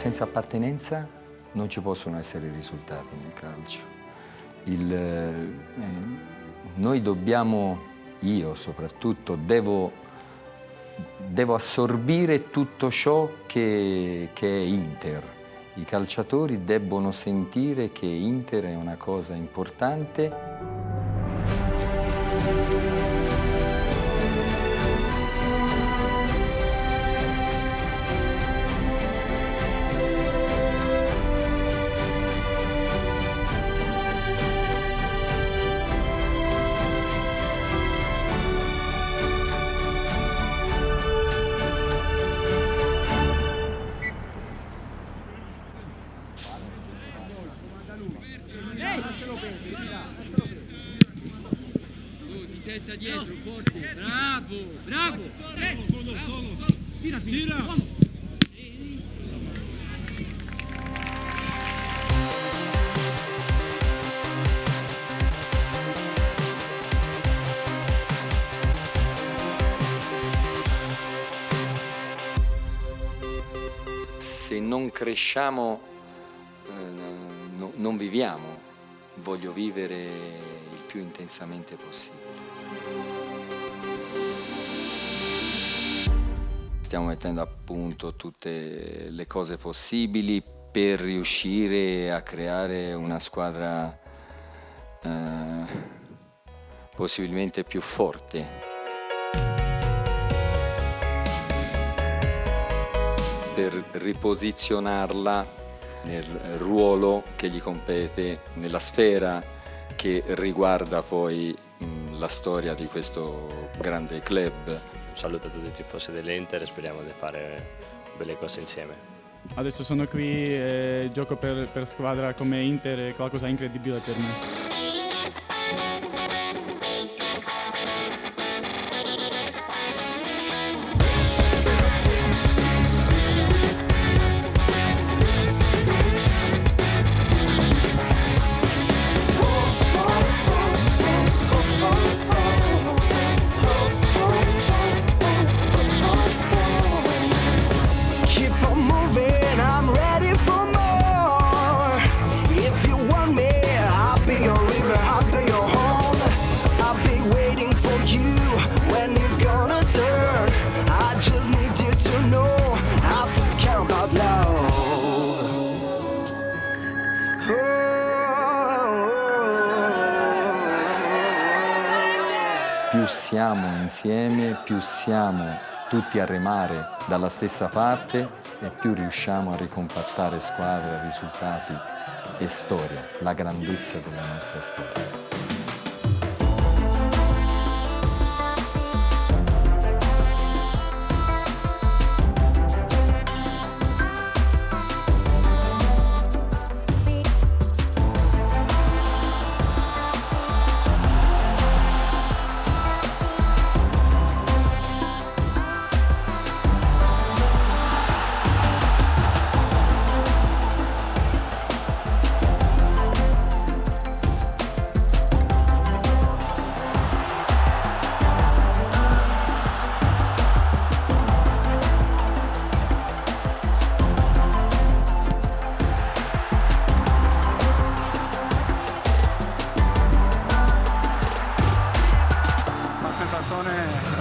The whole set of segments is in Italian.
senza appartenenza non ci possono essere risultati nel calcio. Noi dobbiamo, io soprattutto, devo assorbire tutto ciò che è Inter. I calciatori debbono sentire che Inter è una cosa importante. Testa dietro, forte, bravo, bravo! Tira, tira! Se non cresciamo, non viviamo. Voglio vivere il più intensamente possibile. Stiamo mettendo a punto tutte le cose possibili per riuscire a creare una squadra possibilmente più forte. Per riposizionarla nel ruolo che gli compete, nella sfera che riguarda poi la storia di questo grande club. Un saluto a tutti i tifosi dell'Inter e speriamo di fare belle cose insieme. Adesso sono qui e gioco per squadra come Inter, è qualcosa di incredibile per me. Più siamo insieme, più siamo tutti a remare dalla stessa parte e più riusciamo a ricompattare squadra, risultati e storia, la grandezza della nostra storia.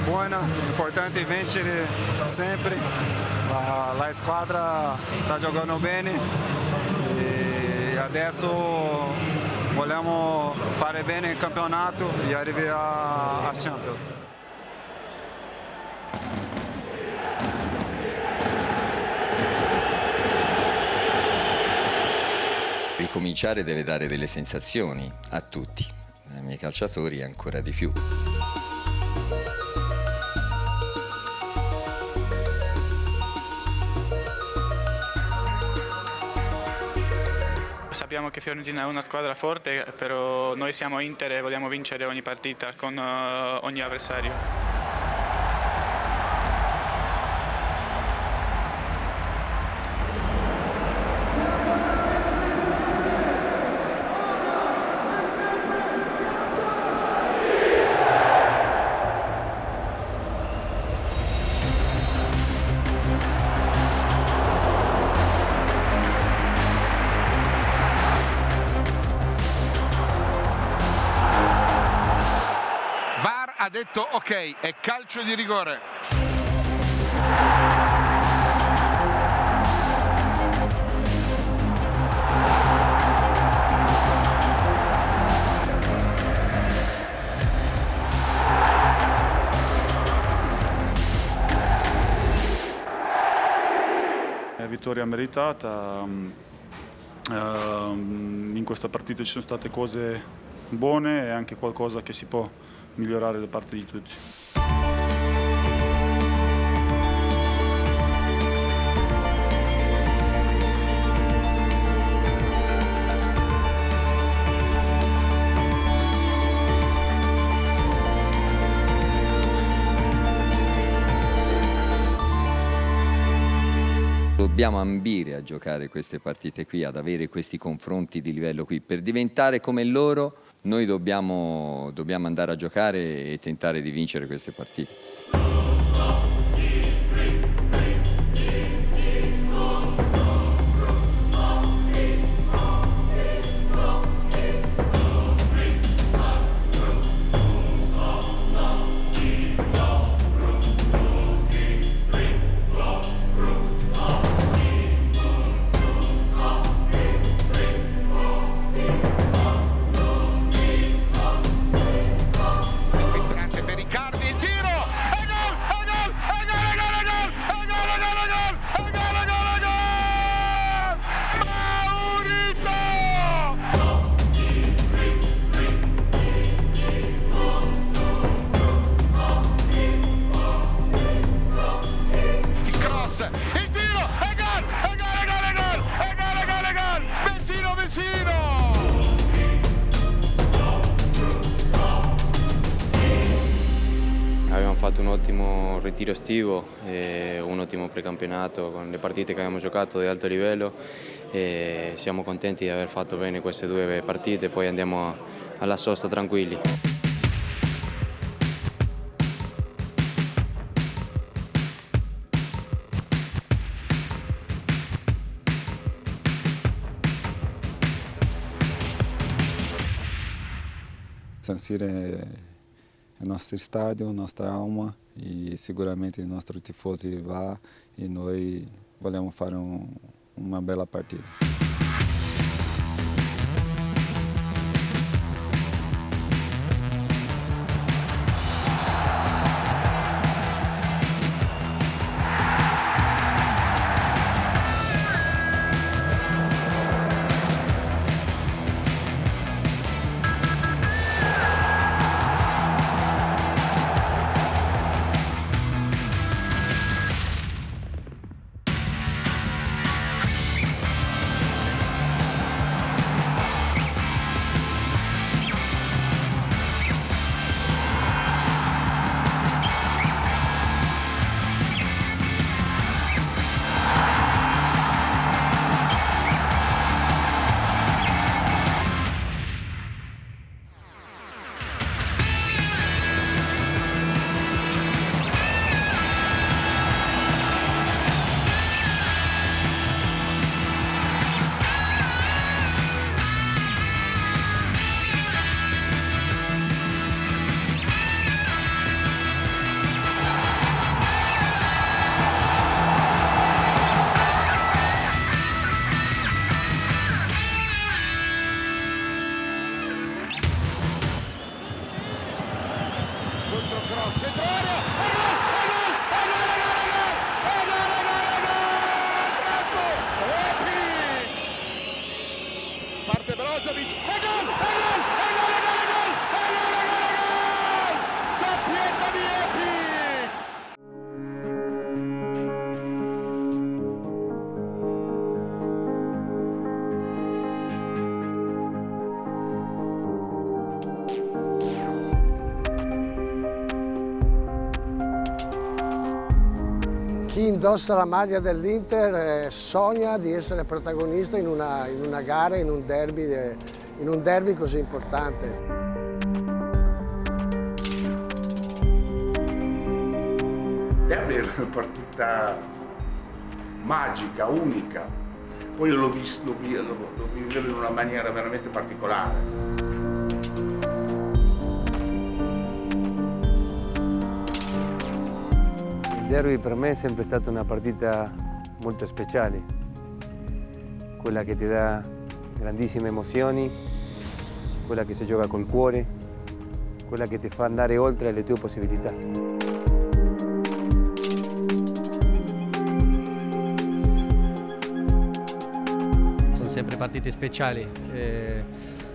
Buona, importante vincere sempre, la squadra sta giocando bene e adesso vogliamo fare bene il campionato e arrivare a Champions. Ricominciare deve dare delle sensazioni a tutti, ai miei calciatori ancora di più. Sappiamo che Fiorentina è una squadra forte, però noi siamo Inter e vogliamo vincere ogni partita con ogni avversario. detto ok, è calcio di rigore. Vittoria meritata, in questa partita ci sono state cose buone e anche qualcosa che si può migliorare da parte di tutti. Dobbiamo ambire a giocare queste partite qui, ad avere questi confronti di livello qui. Per diventare come loro, noi dobbiamo andare a giocare e tentare di vincere queste partite. Abbiamo fatto un ottimo ritiro estivo e un ottimo precampionato con le partite che abbiamo giocato di alto livello e siamo contenti di aver fatto bene queste 2 partite, poi andiamo alla sosta tranquilli. San Siro è il nostro stadio, la nostra alma e sicuramente i nostri tifosi va e noi vogliamo fare una bella partita. Chi indossa la maglia dell'Inter sogna di essere protagonista in una gara, in un derby così importante. Derby era una partita magica, unica. Poi io l'ho vivevo in una maniera veramente particolare. derby per me è sempre stata una partita molto speciale, quella che ti dà grandissime emozioni, quella che si gioca col cuore, quella che ti fa andare oltre le tue possibilità. Sono sempre partite speciali.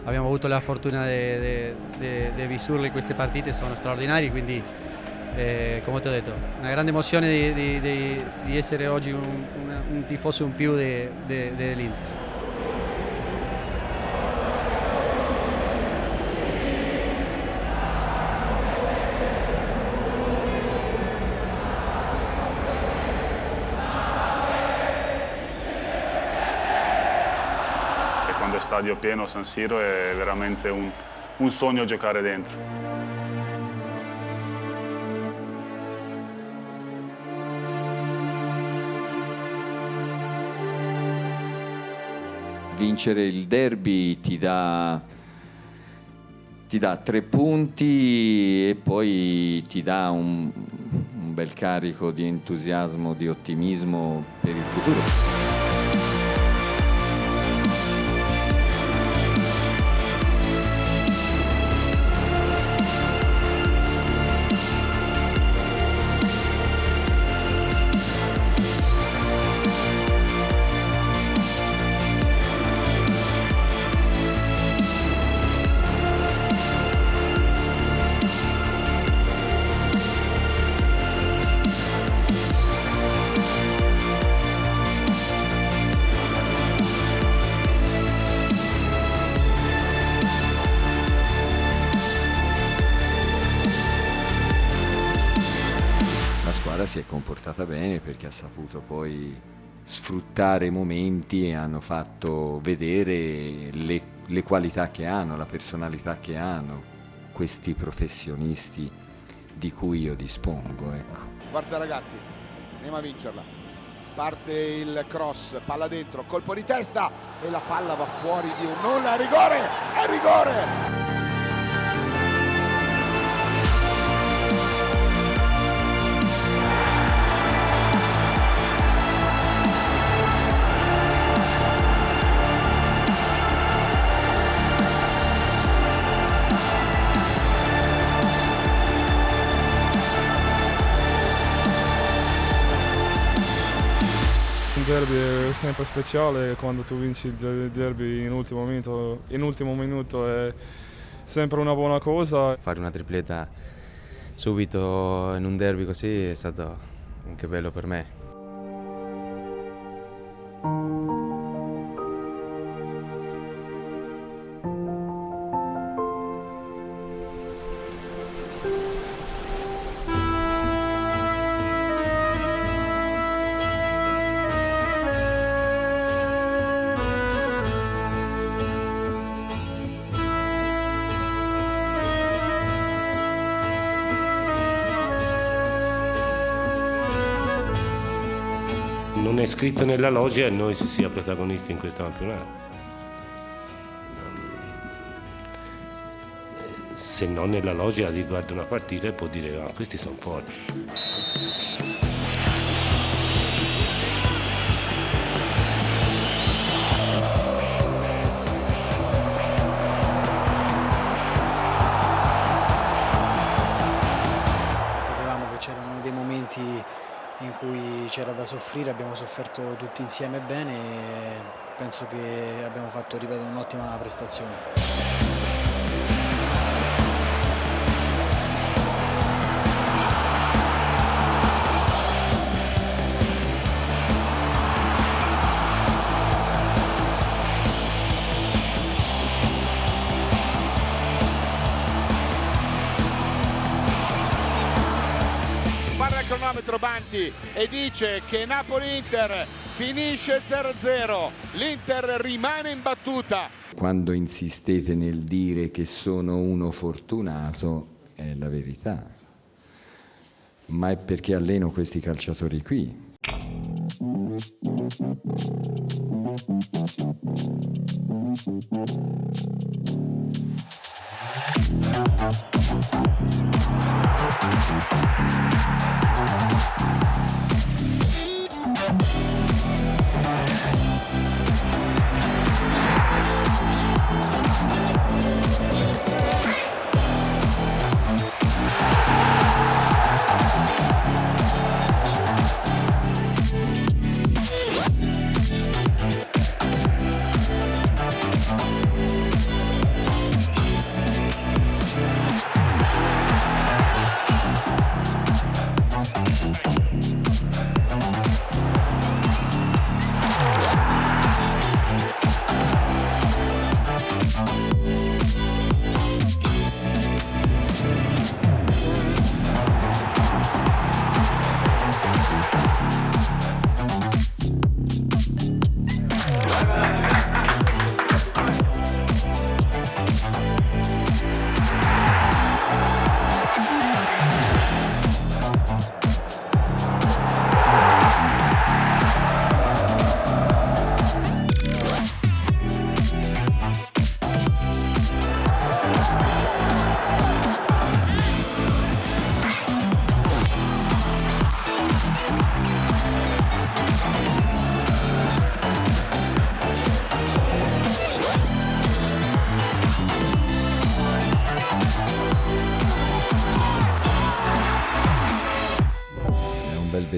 Abbiamo avuto la fortuna di vissurle queste partite, sono straordinarie, quindi come ti ho detto, una grande emozione di essere oggi un tifoso in più dell'Inter. Quando è stadio pieno San Siro è veramente un sogno giocare dentro. Vincere il derby ti dà 3 punti e poi ti dà un bel carico di entusiasmo, di ottimismo per il futuro. Si è comportata bene perché ha saputo poi sfruttare i momenti e hanno fatto vedere le qualità che hanno, la personalità che hanno questi professionisti di cui io dispongo. Ecco. Forza ragazzi, andiamo a vincerla. Parte il cross, palla dentro, colpo di testa e la palla va fuori di un nulla. Rigore! È rigore! Il derby è sempre speciale, quando tu vinci il derby in ultimo minuto è sempre una buona cosa. Fare una tripletta subito in un derby così è stato anche bello per me. Non è scritto nella logica e noi si sia protagonisti in questo campionato. Se non nella logica di guarda una partita e può dire ah, questi sono forti. Sapevamo che c'erano dei momenti in cui c'era da soffrire, abbiamo sofferto tutti insieme bene e penso che abbiamo fatto, ripeto, un'ottima prestazione. Cronometro Banti e dice che Napoli-Inter finisce 0-0, l'Inter rimane imbattuta. Quando insistete nel dire che sono uno fortunato è la verità, ma è perché alleno questi calciatori qui.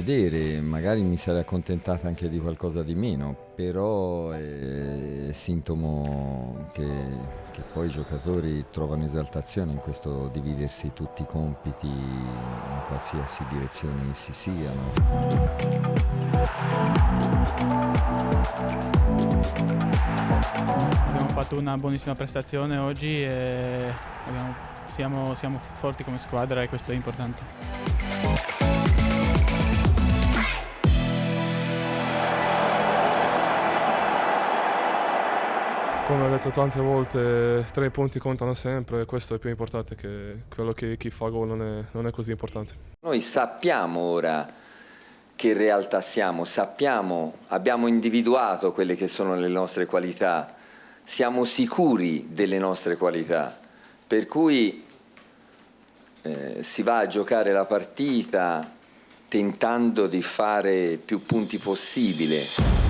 vedere, magari mi sarei accontentata anche di qualcosa di meno, però è sintomo che poi i giocatori trovano esaltazione in questo dividersi tutti i compiti in qualsiasi direzione essi siano. Abbiamo fatto una buonissima prestazione oggi e siamo forti come squadra e questo è importante. Come ho detto tante volte, 3 punti contano sempre e questo è più importante che quello che chi fa gol non è così importante. Noi sappiamo ora che realtà siamo, abbiamo individuato quelle che sono le nostre qualità, siamo sicuri delle nostre qualità, per cui si va a giocare la partita tentando di fare più punti possibile.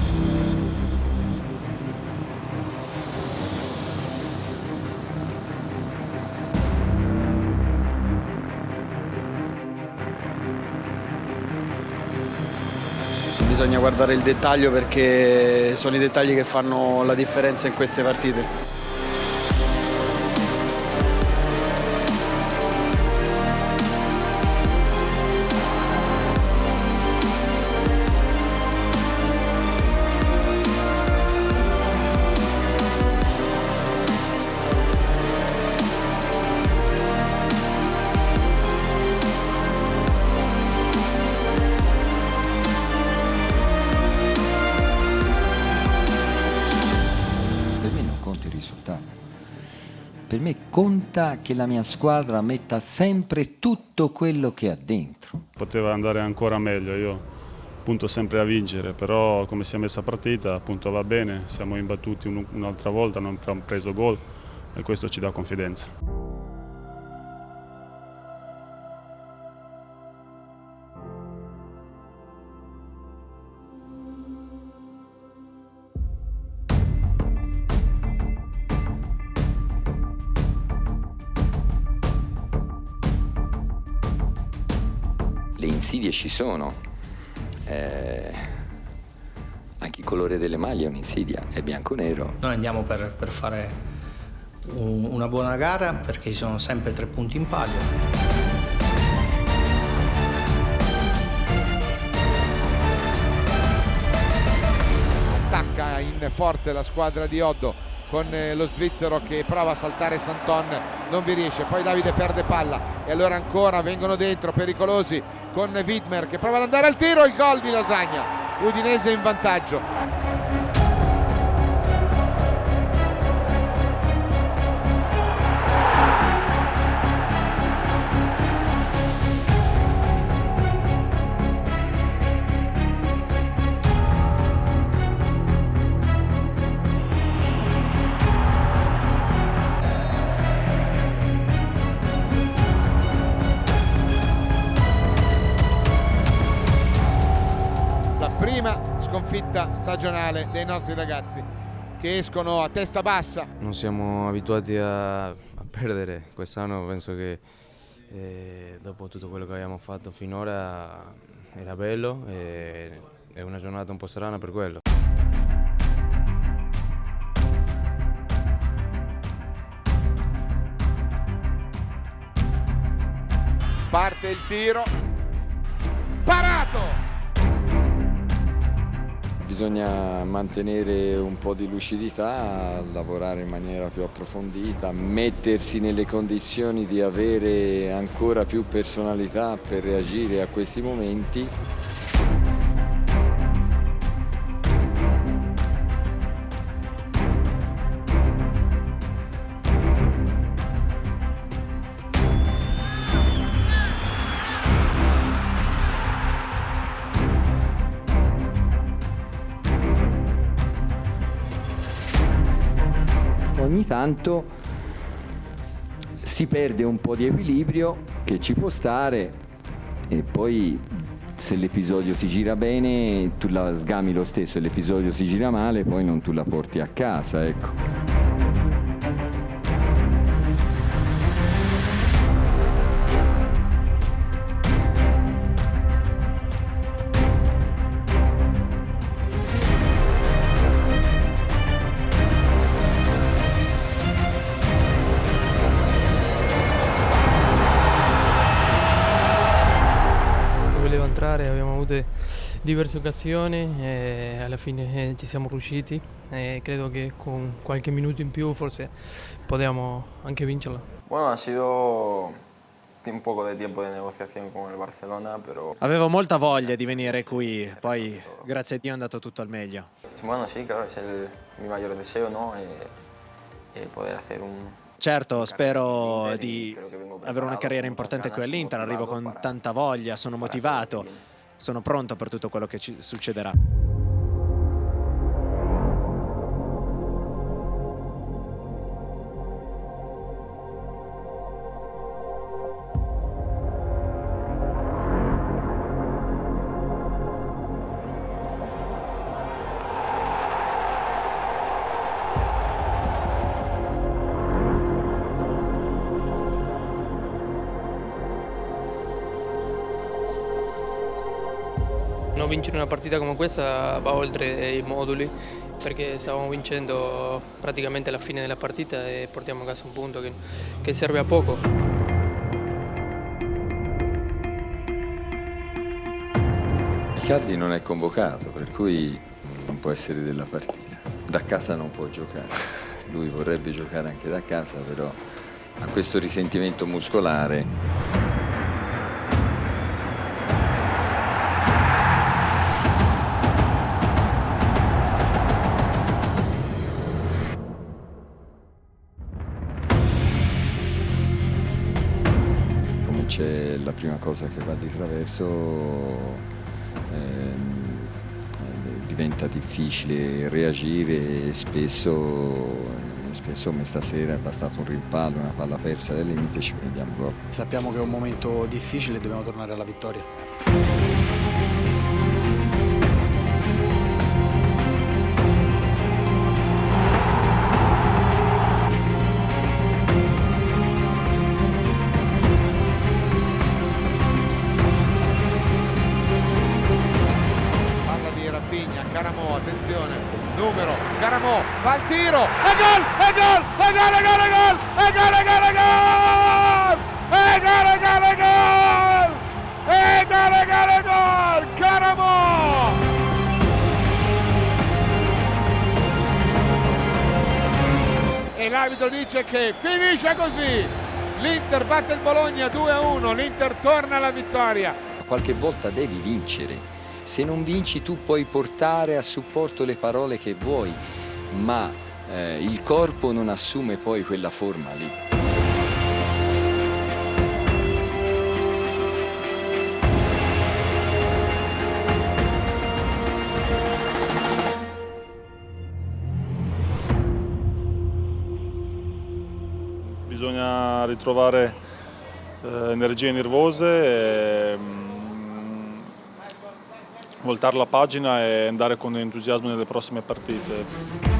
Bisogna guardare il dettaglio perché sono i dettagli che fanno la differenza in queste partite. Per me conta che la mia squadra metta sempre tutto quello che ha dentro. Poteva andare ancora meglio, io punto sempre a vincere, però come si è messa partita appunto va bene, siamo imbattuti un'altra volta, non abbiamo preso gol e questo ci dà confidenza. Le insidie ci sono, anche il colore delle maglie è un'insidia, è bianco-nero. Noi andiamo per fare una buona gara perché ci sono sempre 3 punti in palio. Attacca in forza la squadra di Oddo con lo svizzero che prova a saltare Santon, non vi riesce, poi Davide perde palla e allora ancora vengono dentro pericolosi con Widmer che prova ad andare al tiro, il gol di Lasagna, Udinese in vantaggio. Prima sconfitta stagionale dei nostri ragazzi che escono a testa bassa. Non siamo abituati a perdere, quest'anno penso che dopo tutto quello che abbiamo fatto finora era bello e è una giornata un po' strana per quello. Parte il tiro, parato! Bisogna mantenere un po' di lucidità, lavorare in maniera più approfondita, mettersi nelle condizioni di avere ancora più personalità per reagire a questi momenti. Ogni tanto si perde un po' di equilibrio che ci può stare e poi se l'episodio ti gira bene tu la sgami lo stesso, se l'episodio ti gira male poi non tu la porti a casa, ecco. recuperare, abbiamo avuto diverse occasioni e alla fine ci siamo riusciti e credo che con qualche minuto in più forse potevamo anche vincerla. Bueno, ha sido un poco de tiempo de negociación con el Barcelona, pero... Avevo molta voglia di venire qui, poi grazie a Dio è andato tutto al meglio. Bueno, sí, claro, es mi mayor deseo, ¿no? Poder hacer Certo, spero di avere una carriera importante qui all'Inter, arrivo con tanta voglia, sono motivato, sono pronto per tutto quello che ci succederà. Non vincere una partita come questa va oltre i moduli perché stavamo vincendo praticamente alla fine della partita e portiamo a casa un punto che serve a poco. Icardi non è convocato, per cui non può essere della partita. Da casa non può giocare. Lui vorrebbe giocare anche da casa, però ha questo risentimento muscolare. C'è la prima cosa che va di traverso, diventa difficile reagire e spesso come stasera è bastato un rimpallo, una palla persa del limite e ci prendiamo gol. Sappiamo che è un momento difficile e dobbiamo tornare alla vittoria. Caramo, attenzione, numero, Caramo, va al tiro, e gol, e gol, e gol, e gol, e gol, e gol, e gol, e gol, e gol, e gol, e gol, e gol, e gol, e gol, Caramo! E l'arbitro dice che finisce così, l'Inter batte il Bologna 2-1, l'Inter torna alla vittoria. Qualche volta devi vincere. Se non vinci tu puoi portare a supporto le parole che vuoi, ma il corpo non assume poi quella forma lì. Bisogna ritrovare energie nervose e voltare la pagina e andare con entusiasmo nelle prossime partite.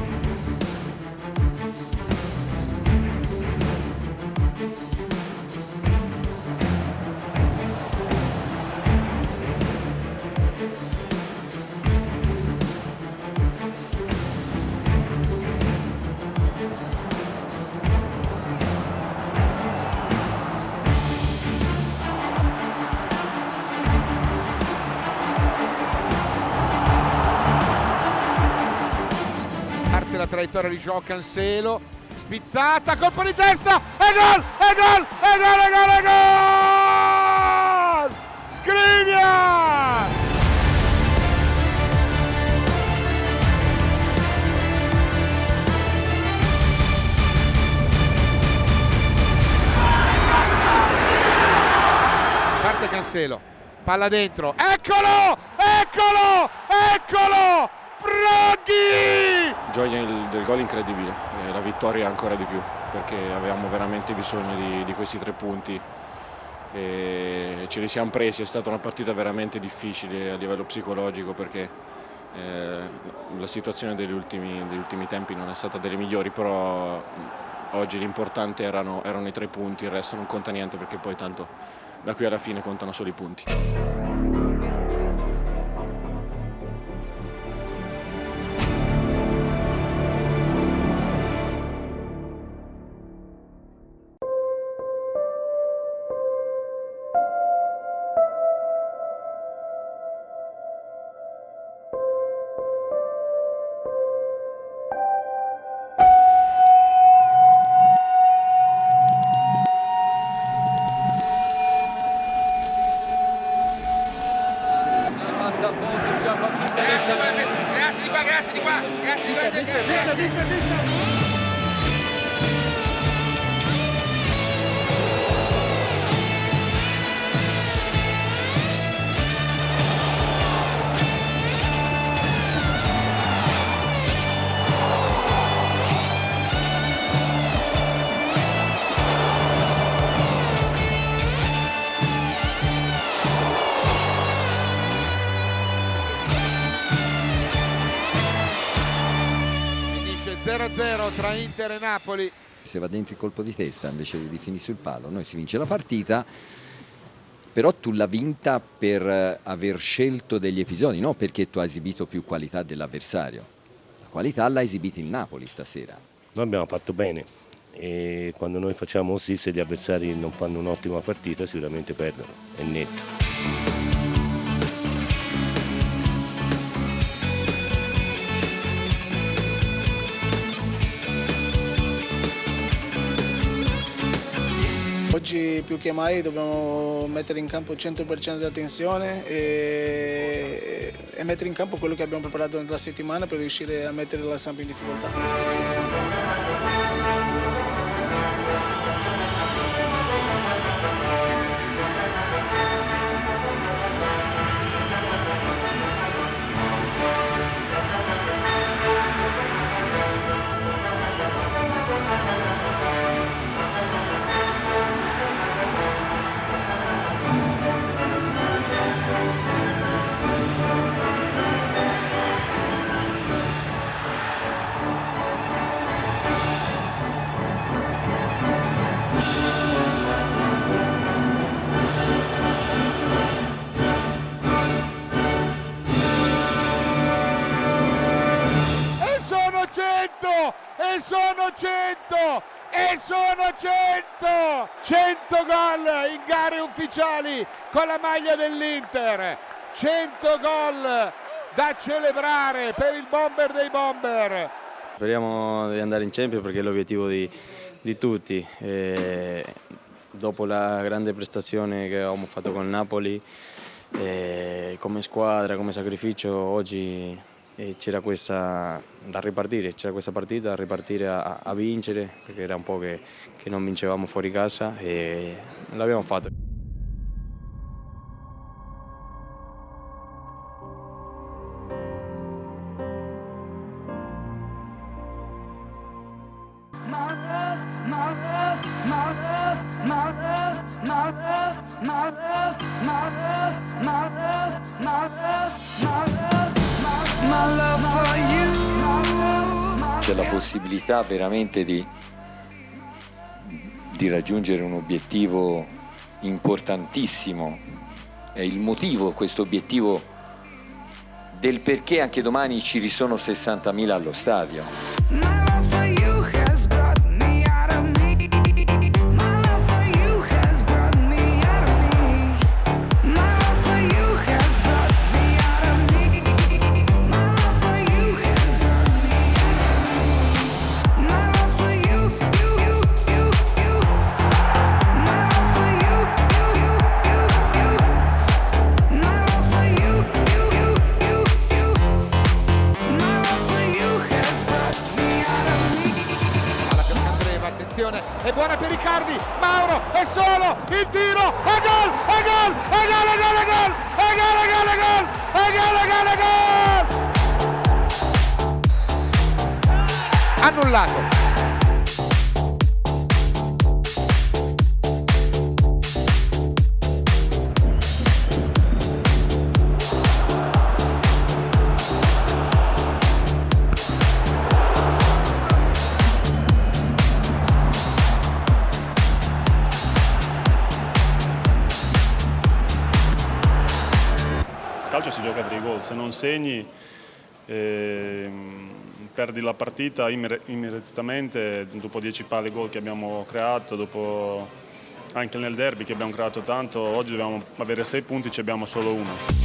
La traiettoria di João Cancelo, spizzata, colpo di testa, e gol, e gol, e gol, e gol, e gol! Skriniar! Parte Cancelo, palla dentro, eccolo, eccolo, eccolo! Froghi! Gioia del gol incredibile, la vittoria ancora di più, perché avevamo veramente bisogno di questi 3 punti e ce li siamo presi. È stata una partita veramente difficile a livello psicologico perché la situazione degli ultimi tempi non è stata delle migliori, però oggi l'importante erano i 3 punti, il resto non conta niente perché poi tanto da qui alla fine contano solo i punti. Finisce 0-0 tra Inter e Napoli. Se va dentro il colpo di testa invece di finire sul palo, noi si vince la partita, però tu l'hai vinta per aver scelto degli episodi, non perché tu hai esibito più qualità dell'avversario. La qualità l'ha esibita il Napoli stasera. Noi abbiamo fatto bene e quando noi facciamo così, se gli avversari non fanno un'ottima partita sicuramente perdono, è netto. Oggi più che mai dobbiamo mettere in campo il 100% di attenzione e mettere in campo quello che abbiamo preparato nella settimana per riuscire a mettere la Samp in difficoltà. E sono 100! 100 gol in gare ufficiali con la maglia dell'Inter. 100 gol da celebrare per il bomber dei bomber. Speriamo di andare in Champions perché è l'obiettivo di tutti. Dopo la grande prestazione che abbiamo fatto con Napoli, come squadra, come sacrificio, oggi c'era questa da ripartire, c'era questa partita da ripartire a vincere, perché era un po' che non vincevamo fuori casa e l'abbiamo fatto. C'è la possibilità veramente di raggiungere un obiettivo importantissimo. È il motivo, questo obiettivo, del perché anche domani ci sono 60.000 allo stadio. È buona per Icardi, Mauro è solo, il tiro, e gol, e gol, e gol, e gol, e gol, e gol, e gol, e gol, e gol, e gol, e gol. Annullato. Il calcio si gioca per i gol, se non segni perdi la partita immediatamente dopo 10 palle gol che abbiamo creato, dopo anche nel derby che abbiamo creato tanto. Oggi dobbiamo avere 6 punti, ci abbiamo solo uno.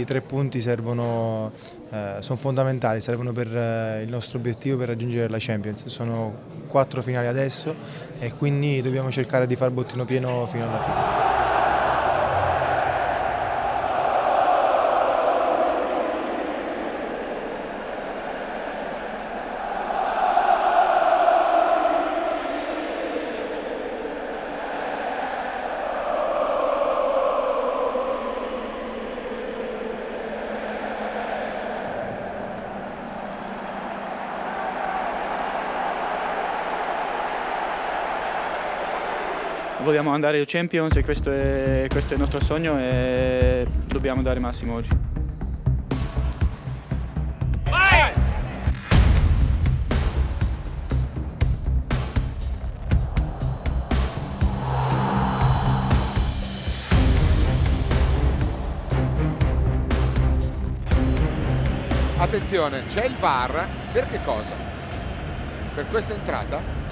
3 punti sono fondamentali, servono per il nostro obiettivo, per raggiungere la Champions. Sono 4 finali adesso e quindi dobbiamo cercare di far bottino pieno fino alla fine. Vogliamo andare ai Champions e questo è il nostro sogno e dobbiamo dare il massimo oggi. Vai! Attenzione, c'è il VAR, per che cosa? Per questa entrata?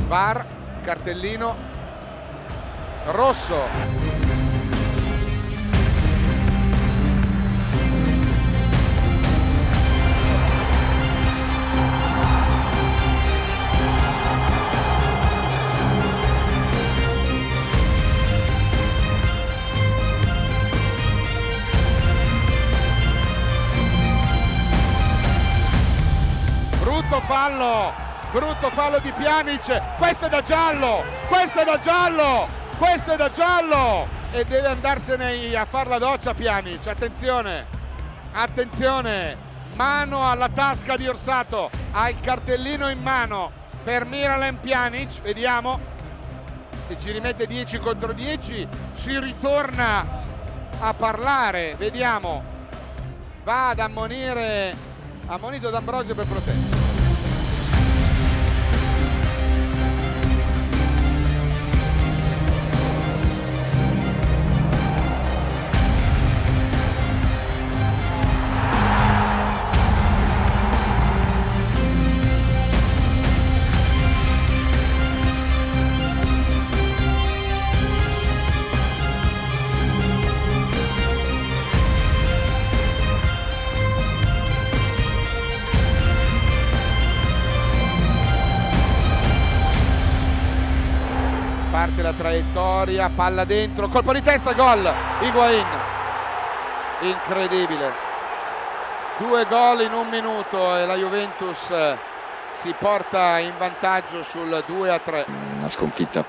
VAR, cartellino rosso. Brutto fallo di Pjanic, questo è da giallo, questo è da giallo, questo è da giallo e deve andarsene a far la doccia Pjanic, attenzione, attenzione, mano alla tasca di Orsato, ha il cartellino in mano per Miralem Pjanic, vediamo, se ci rimette 10 contro 10 si ritorna a parlare, vediamo, va ad ammonire, ammonito D'Ambrosio per protesta. Parte la traiettoria, palla dentro, colpo di testa, gol, Higuaín, incredibile, 2 gol in 1 minuto e la Juventus si porta in vantaggio sul 2-3. Una sconfitta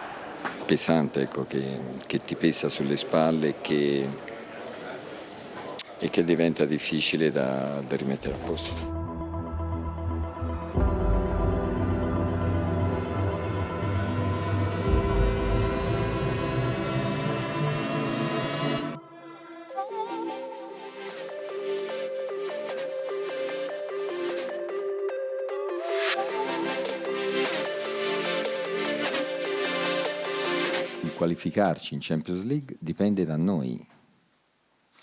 pesante, ecco, che ti pesa sulle spalle e che diventa difficile da rimettere a posto. Qualificarci in Champions League dipende da noi.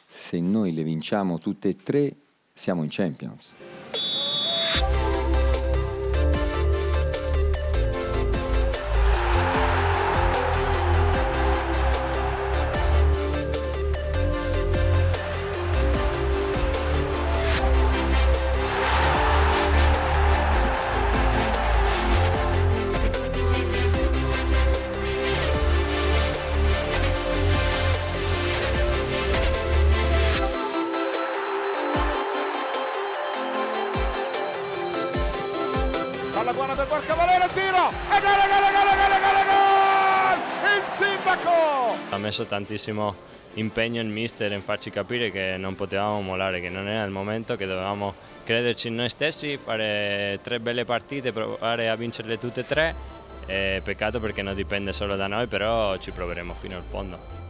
Se noi le vinciamo tutte e 3 siamo in Champions. Palla buona per Borca Valero, tiro e gol! Il sindaco! Ha messo tantissimo impegno il mister in farci capire che non potevamo mollare, che non era il momento, che dovevamo crederci in noi stessi, fare 3 belle partite, provare a vincerle tutte e 3. Peccato perché non dipende solo da noi, però ci proveremo fino al fondo.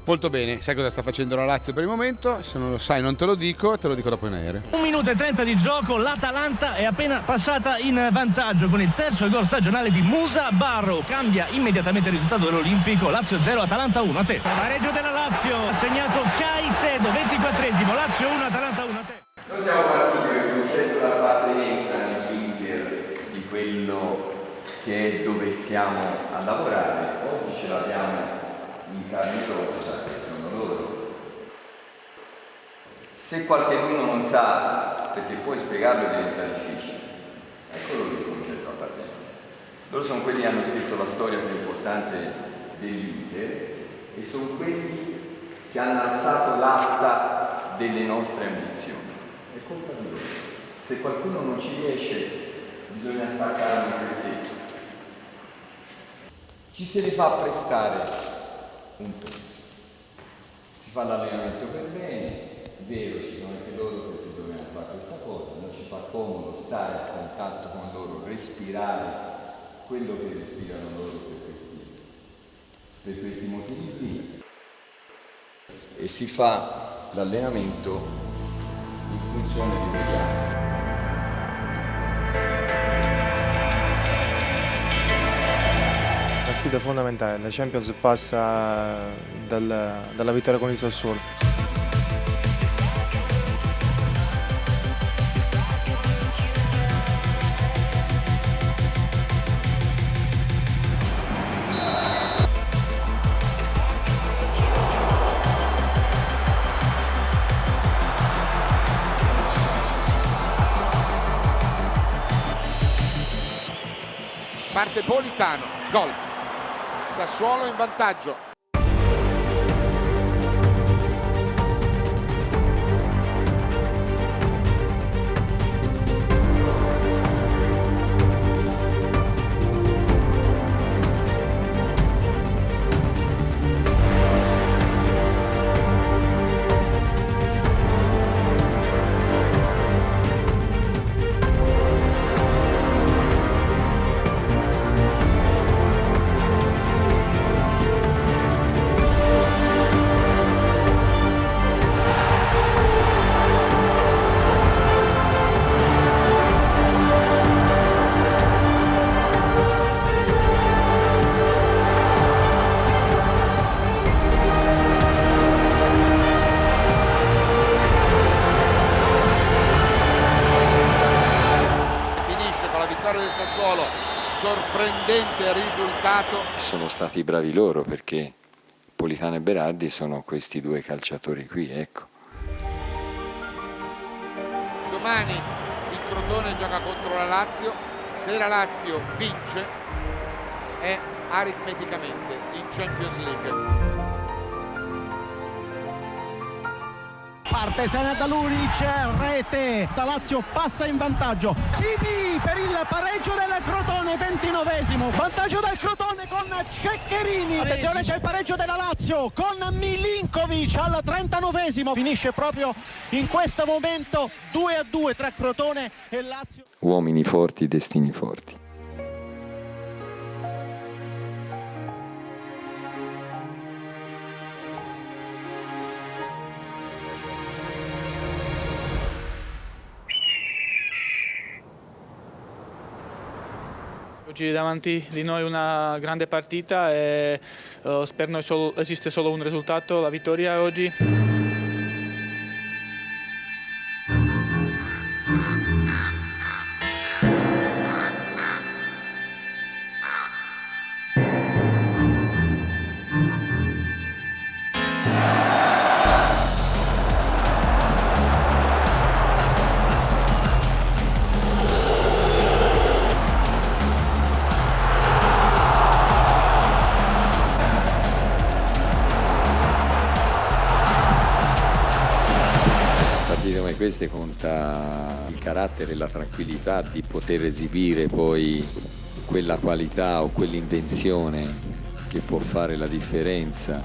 Molto bene, sai cosa sta facendo la Lazio per il momento? Se non lo sai non te lo dico dopo in aereo. 1 minuto e 30 di gioco, l'Atalanta è appena passata in vantaggio con il terzo gol stagionale di Musa Barrow. Cambia immediatamente il risultato dell'Olimpico, Lazio 0, Atalanta 1, a te. Pareggio della Lazio, ha segnato Caicedo, 24esimo, Lazio 1, Atalanta 1, a te. Noi siamo partiti con il concetto d'appartenenza nell'Inter di quello che è dove siamo a lavorare, oggi ce l'abbiamo in carne rossa. Se qualcuno non sa, perché poi spiegarlo diventa difficile, eccolo lì il concetto a partenza. Loro sono quelli che hanno scritto la storia più importante dell'Inter e sono quelli che hanno alzato l'asta delle nostre ambizioni. È colpa di loro. Se qualcuno non ci riesce, bisogna staccare un pezzetto. Ci se ne fa prestare un pezzo. Si fa l'allenamento per bene. È vero, ci sono anche loro perché dobbiamo fare questa cosa, non ci fa comodo stare a contatto con loro, respirare quello che respirano loro per questi motivi qui. E si fa l'allenamento in funzione di mediano. La sfida fondamentale, la Champions passa dalla vittoria con il Sassuolo. Parte Politano, gol. Sassuolo in vantaggio. Del Sassuolo, sorprendente risultato. Sono stati bravi loro perché Politano e Berardi sono questi due calciatori qui, ecco. Domani il Crotone gioca contro la Lazio, se la Lazio vince è aritmeticamente in Champions League. Parte Senad Lulic, rete, la Lazio passa in vantaggio. Cibi per il pareggio del Crotone, 29esimo. Vantaggio del Crotone con Ceccherini. Attenzione, c'è il pareggio della Lazio con Milinkovic al 39esimo. Finisce proprio in questo momento 2-2 tra Crotone e Lazio. Uomini forti, destini forti. Oggi davanti di noi una grande partita e per noi esiste solo un risultato, la vittoria oggi. Queste conta il carattere e la tranquillità di poter esibire poi quella qualità o quell'invenzione che può fare la differenza.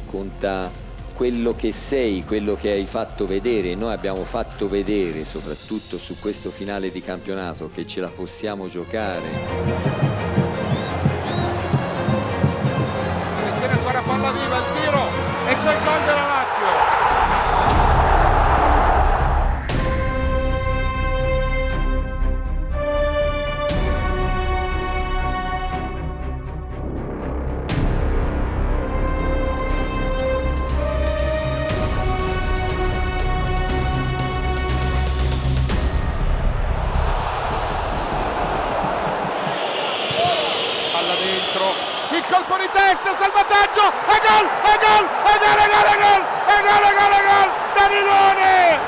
Conta quello che sei, quello che hai fatto vedere. Noi abbiamo fatto vedere, soprattutto su questo finale di campionato, che ce la possiamo giocare. Attenzione, ancora palla viva, il tiro e c'è il gol della Lazio. Il colpo di testa, salvataggio, e gol, e gol, e gol, e gol, e gol, e gol, e gol, e gol, Cannelloni!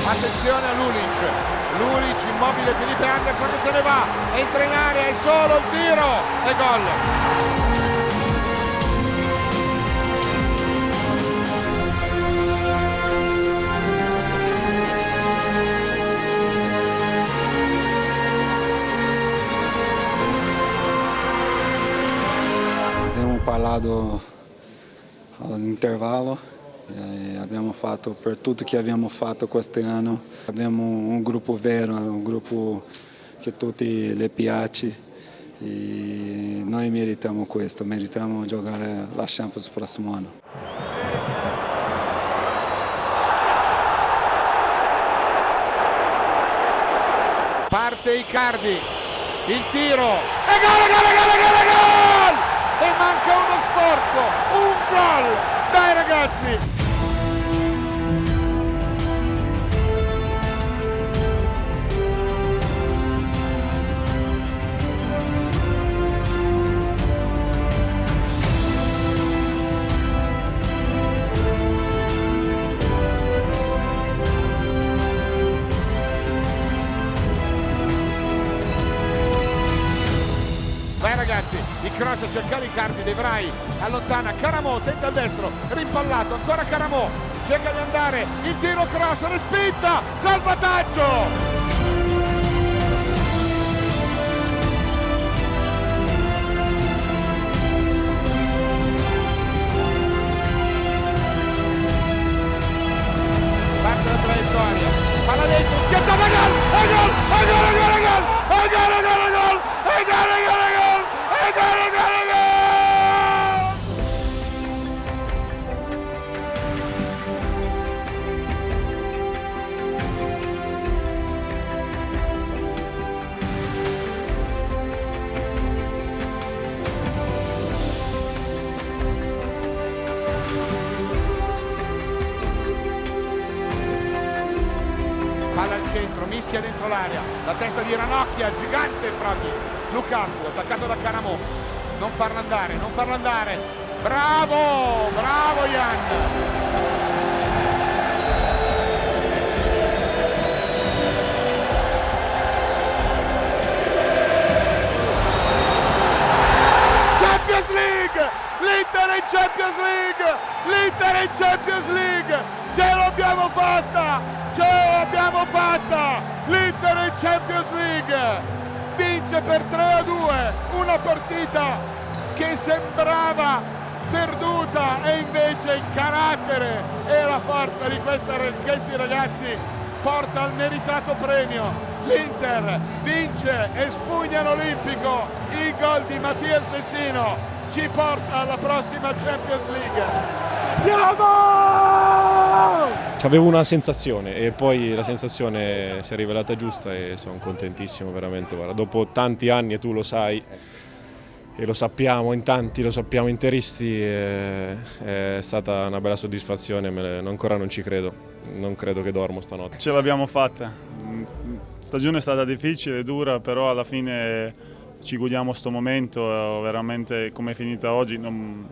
Attenzione a Lulic immobile, Felipe Anderson che se ne va, entra in area, è solo il tiro e gol. Abbiamo parlato all'intervallo. Abbiamo fatto per tutto che abbiamo fatto quest'anno, abbiamo un gruppo vero, un gruppo che a tutti le piace e noi meritiamo questo, meritiamo giocare la Champions il prossimo anno. Parte Icardi, il tiro e gol! E manca uno sforzo, un gol! Dai ragazzi! Vai ragazzi, il cross cerca Icardi, De Vrij allontana, Caramo tenta il destro, rimpallato, ancora Caramo, cerca di andare, il tiro cross, respinta, salvataggio! Parte la traiettoria, palla dentro, schiacciata, gol! E gol! E gol! E gol! E gol! E gol! E gol! E gol! E gol! E gol! Palla al centro, mischia dentro l'area, la testa di Ranocchia, gigante proprio. Lukaku, attaccato da Caramo, non farlo andare, non farlo andare, bravo, bravo Jan! Champions League, l'Inter è in Champions League, l'Inter è in Champions League, ce l'abbiamo fatta, l'Inter è in Champions League! Vince per 3-2 una partita che sembrava perduta e invece il carattere e la forza di questi ragazzi porta al meritato premio. L'Inter vince e spugna l'Olimpico, il gol di Mattias Vecino ci porta alla prossima Champions League. Andiamo! Avevo una sensazione e poi la sensazione si è rivelata giusta e sono contentissimo veramente. Guarda, dopo tanti anni, e tu lo sai e lo sappiamo in tanti, lo sappiamo interisti, è stata una bella soddisfazione, ancora non ci credo, non credo che dormo stanotte. Ce l'abbiamo fatta, la stagione è stata difficile, dura, però alla fine ci godiamo sto momento, veramente come è finita oggi non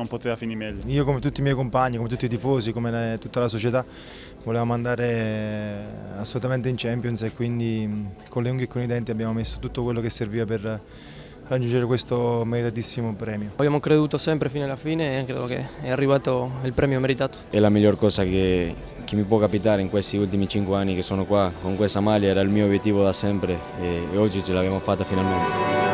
poteva finire meglio. Io come tutti i miei compagni, come tutti i tifosi, come tutta la società volevamo andare assolutamente in Champions e quindi con le unghie e con i denti abbiamo messo tutto quello che serviva per raggiungere questo meritatissimo premio. Abbiamo creduto sempre fino alla fine e credo che è arrivato il premio meritato. È la miglior cosa che mi può capitare in questi ultimi 5 anni che sono qua con questa maglia, era il mio obiettivo da sempre e oggi ce l'abbiamo fatta finalmente.